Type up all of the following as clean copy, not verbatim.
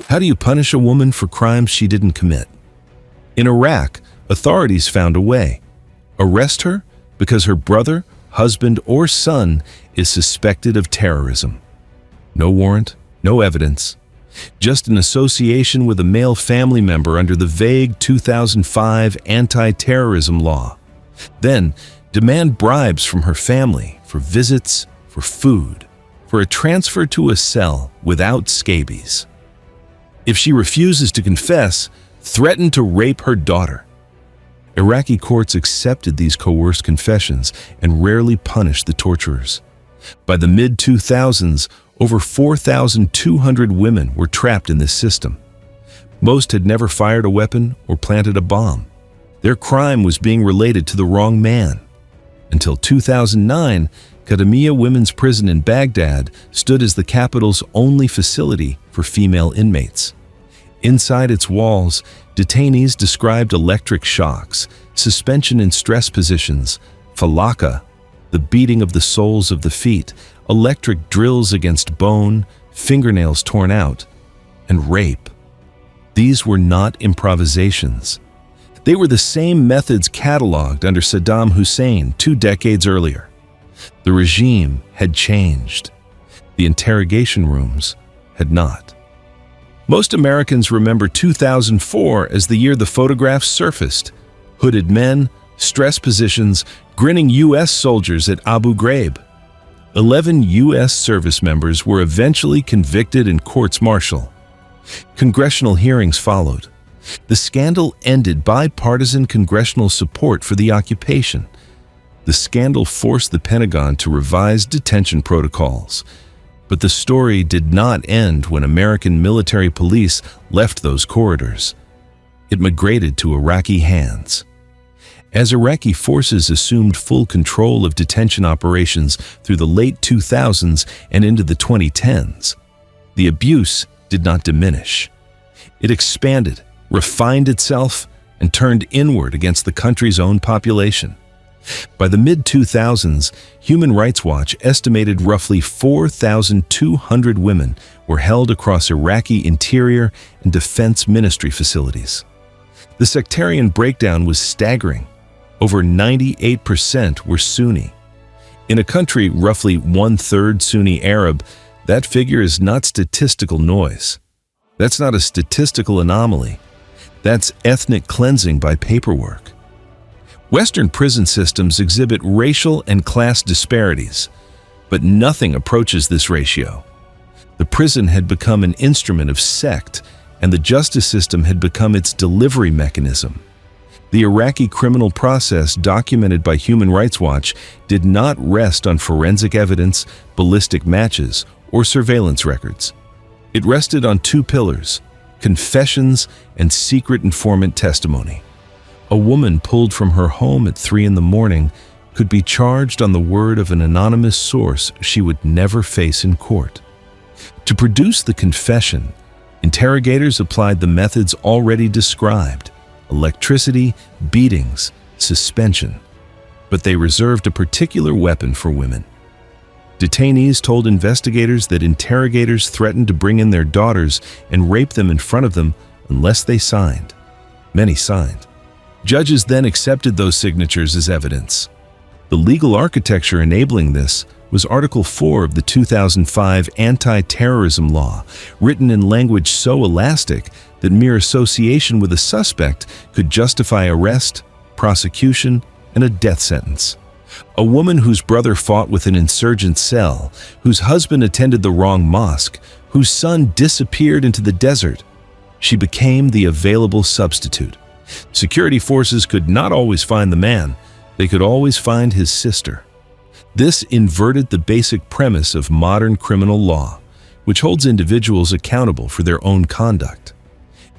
How do you punish a woman for crimes she didn't commit? In Iraq, authorities found a way. Arrest her because her brother, husband, or son is suspected of terrorism. No warrant, no evidence, just an association with a male family member under the vague 2005 Anti-Terrorism Law. Then, demand bribes from her family for visits, for food, for a transfer to a cell without scabies. If she refuses to confess, threaten to rape her daughter. Iraqi courts accepted these coerced confessions and rarely punished the torturers. By the mid-2000s, over 4,200 women were trapped in this system. Most had never fired a weapon or planted a bomb. Their crime was being related to the wrong man. Until 2009, Qadamiyya Women's Prison in Baghdad stood as the capital's only facility for female inmates. Inside its walls, detainees described electric shocks, suspension in stress positions, falaka, the beating of the soles of the feet, electric drills against bone, fingernails torn out, and rape. These were not improvisations. They were the same methods cataloged under Saddam Hussein 2 decades earlier. The regime had changed. The interrogation rooms had not. Most Americans remember 2004 as the year the photographs surfaced. Hooded men, stress positions, grinning U.S. soldiers at Abu Ghraib. 11 U.S. service members were eventually convicted in courts-martial. Congressional hearings followed. The scandal ended bipartisan congressional support for the occupation. The scandal forced the Pentagon to revise detention protocols. But the story did not end when American military police left those corridors. It migrated to Iraqi hands. As Iraqi forces assumed full control of detention operations through the late 2000s and into the 2010s, the abuse did not diminish. It expanded, refined itself, and turned inward against the country's own population. By the mid-2000s, Human Rights Watch estimated roughly 4,200 women were held across Iraqi interior and defense ministry facilities. The sectarian breakdown was staggering. Over 98% were Sunni. In a country roughly 1/3 Sunni Arab, that figure is not statistical noise. That's not a statistical anomaly. That's ethnic cleansing by paperwork. Western prison systems exhibit racial and class disparities, but nothing approaches this ratio. The prison had become an instrument of sect, and the justice system had become its delivery mechanism. The Iraqi criminal process documented by Human Rights Watch did not rest on forensic evidence, ballistic matches, or surveillance records. It rested on 2 pillars: confessions and secret informant testimony. A woman pulled from her home at 3 in the morning could be charged on the word of an anonymous source she would never face in court. To produce the confession, interrogators applied the methods already described: electricity, beatings, suspension. But they reserved a particular weapon for women. Detainees told investigators that interrogators threatened to bring in their daughters and rape them in front of them unless they signed. Many signed. Judges then accepted those signatures as evidence. The legal architecture enabling this was Article 4 of the 2005 Anti-Terrorism Law, written in language so elastic that mere association with a suspect could justify arrest, prosecution, and a death sentence. A woman whose brother fought with an insurgent cell, whose husband attended the wrong mosque, whose son disappeared into the desert, she became the available substitute. Security forces could not always find the man, they could always find his sister. This inverted the basic premise of modern criminal law, which holds individuals accountable for their own conduct.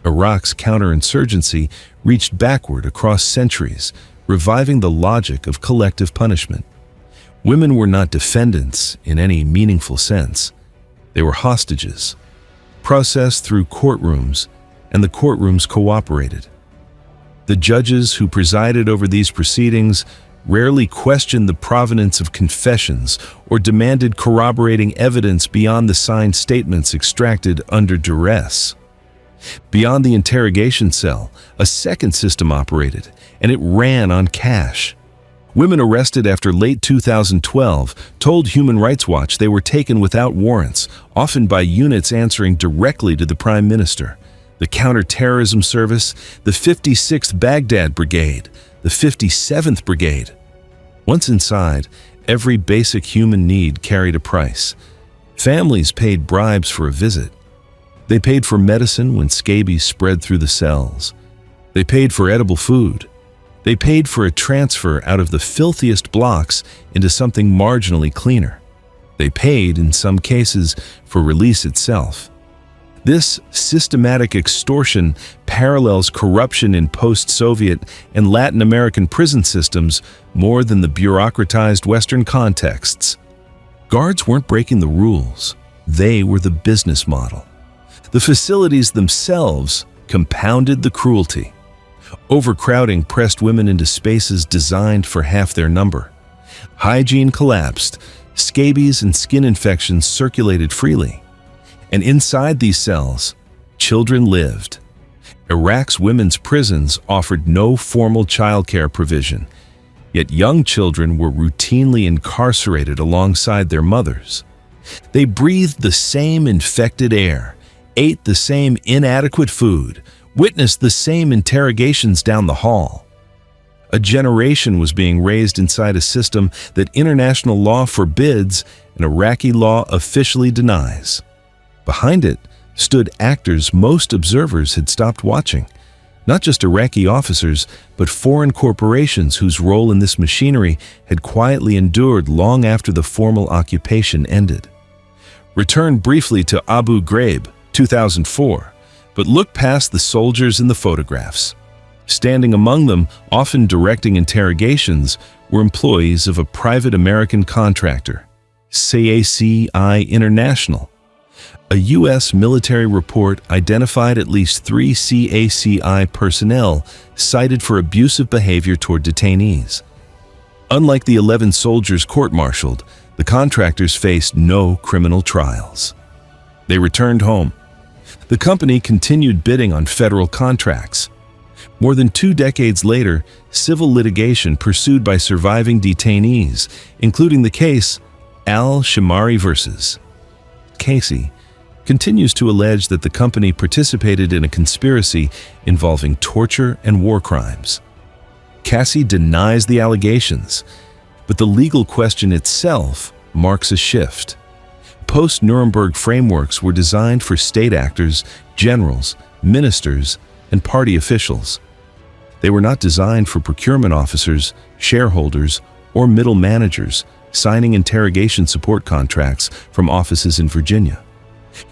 Iraq's counterinsurgency reached backward across centuries, reviving the logic of collective punishment. Women were not defendants in any meaningful sense. They were hostages, processed through courtrooms, and the courtrooms cooperated. The judges who presided over these proceedings rarely questioned the provenance of confessions or demanded corroborating evidence beyond the signed statements extracted under duress. Beyond the interrogation cell, a second system operated, and it ran on cash. Women arrested after late 2012 told Human Rights Watch they were taken without warrants, often by units answering directly to the Prime Minister. The Counter-Terrorism Service, the 56th Baghdad Brigade, the 57th Brigade. Once inside, every basic human need carried a price. Families paid bribes for a visit. They paid for medicine when scabies spread through the cells. They paid for edible food. They paid for a transfer out of the filthiest blocks into something marginally cleaner. They paid, in some cases, for release itself. This systematic extortion parallels corruption in post-Soviet and Latin American prison systems more than the bureaucratized Western contexts. Guards weren't breaking the rules. They were the business model. The facilities themselves compounded the cruelty. Overcrowding pressed women into spaces designed for half their number. Hygiene collapsed. Scabies and skin infections circulated freely. And inside these cells, children lived. Iraq's women's prisons offered no formal childcare provision, yet young children were routinely incarcerated alongside their mothers. They breathed the same infected air, ate the same inadequate food, witnessed the same interrogations down the hall. A generation was being raised inside a system that international law forbids and Iraqi law officially denies. Behind it stood actors most observers had stopped watching, not just Iraqi officers, but foreign corporations whose role in this machinery had quietly endured long after the formal occupation ended. Return briefly to Abu Ghraib, 2004, but look past the soldiers in the photographs. Standing among them, often directing interrogations, were employees of a private American contractor, CACI International. A U.S. military report identified at least 3 CACI personnel cited for abusive behavior toward detainees. Unlike the 11 soldiers court-martialed, the contractors faced no criminal trials. They returned home. The company continued bidding on federal contracts. More than 2 decades later, civil litigation pursued by surviving detainees, including the case Al-Shamari versus Casey, continues to allege that the company participated in a conspiracy involving torture and war crimes. Casey denies the allegations, but the legal question itself marks a shift. Post-Nuremberg frameworks were designed for state actors, generals, ministers, and party officials. They were not designed for procurement officers, shareholders, or middle managers signing interrogation support contracts from offices in Virginia.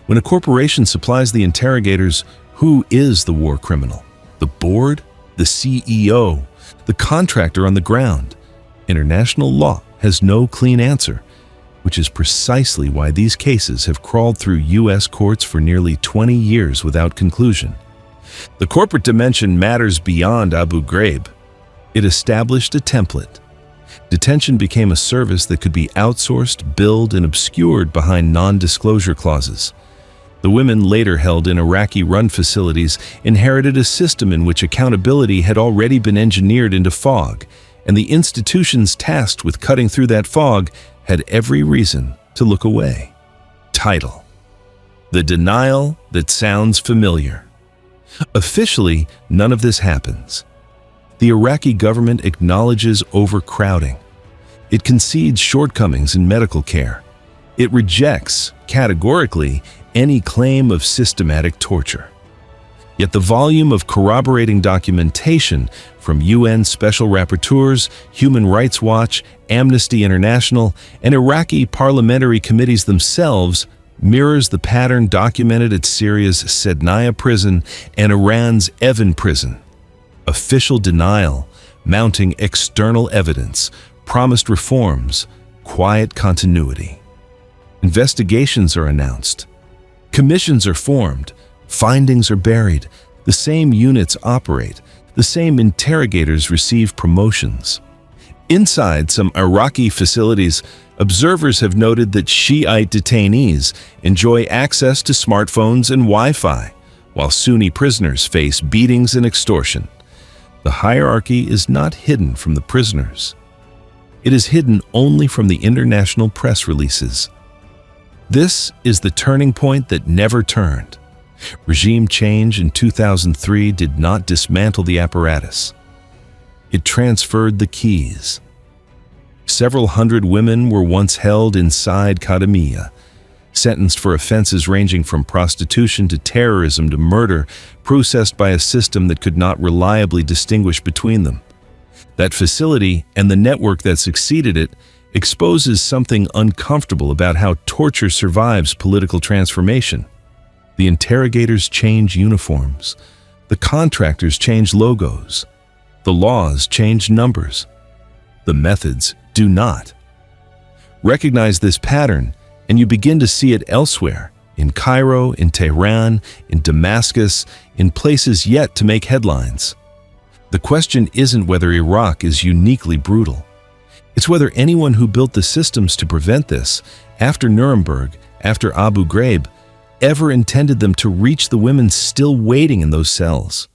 When a corporation supplies the interrogators, who is the war criminal? The board? The CEO? The contractor on the ground? International law has no clean answer, which is precisely why these cases have crawled through U.S. courts for nearly 20 years without conclusion. The corporate dimension matters beyond Abu Ghraib. It established a template. Detention became a service that could be outsourced, billed, and obscured behind non-disclosure clauses. The women later held in Iraqi-run facilities inherited a system in which accountability had already been engineered into fog, and the institutions tasked with cutting through that fog had every reason to look away. Title: The Denial That Sounds Familiar. Officially, none of this happens. The Iraqi government acknowledges overcrowding. It concedes shortcomings in medical care. It rejects, categorically, any claim of systematic torture. Yet the volume of corroborating documentation from UN Special Rapporteurs, Human Rights Watch, Amnesty International, and Iraqi parliamentary committees themselves mirrors the pattern documented at Syria's Sednaya prison and Iran's Evin prison. Official denial, mounting external evidence, promised reforms, quiet continuity. Investigations are announced. Commissions are formed. Findings are buried. The same units operate. The same interrogators receive promotions. Inside some Iraqi facilities, observers have noted that Shiite detainees enjoy access to smartphones and Wi-Fi, while Sunni prisoners face beatings and extortion. The hierarchy is not hidden from the prisoners. It is hidden only from the international press releases. This is the turning point that never turned. Regime change in 2003 did not dismantle the apparatus. It transferred the keys. Several hundred women were once held inside Kadamiyya, sentenced for offenses ranging from prostitution to terrorism to murder, processed by a system that could not reliably distinguish between them. That facility and the network that succeeded it exposes something uncomfortable about how torture survives political transformation. The interrogators change uniforms. The contractors change logos. The laws change numbers. The methods do not. Recognize this pattern, and you begin to see it elsewhere, in Cairo, in Tehran, in Damascus, in places yet to make headlines. The question isn't whether Iraq is uniquely brutal. It's whether anyone who built the systems to prevent this, after Nuremberg, after Abu Ghraib, ever intended them to reach the women still waiting in those cells.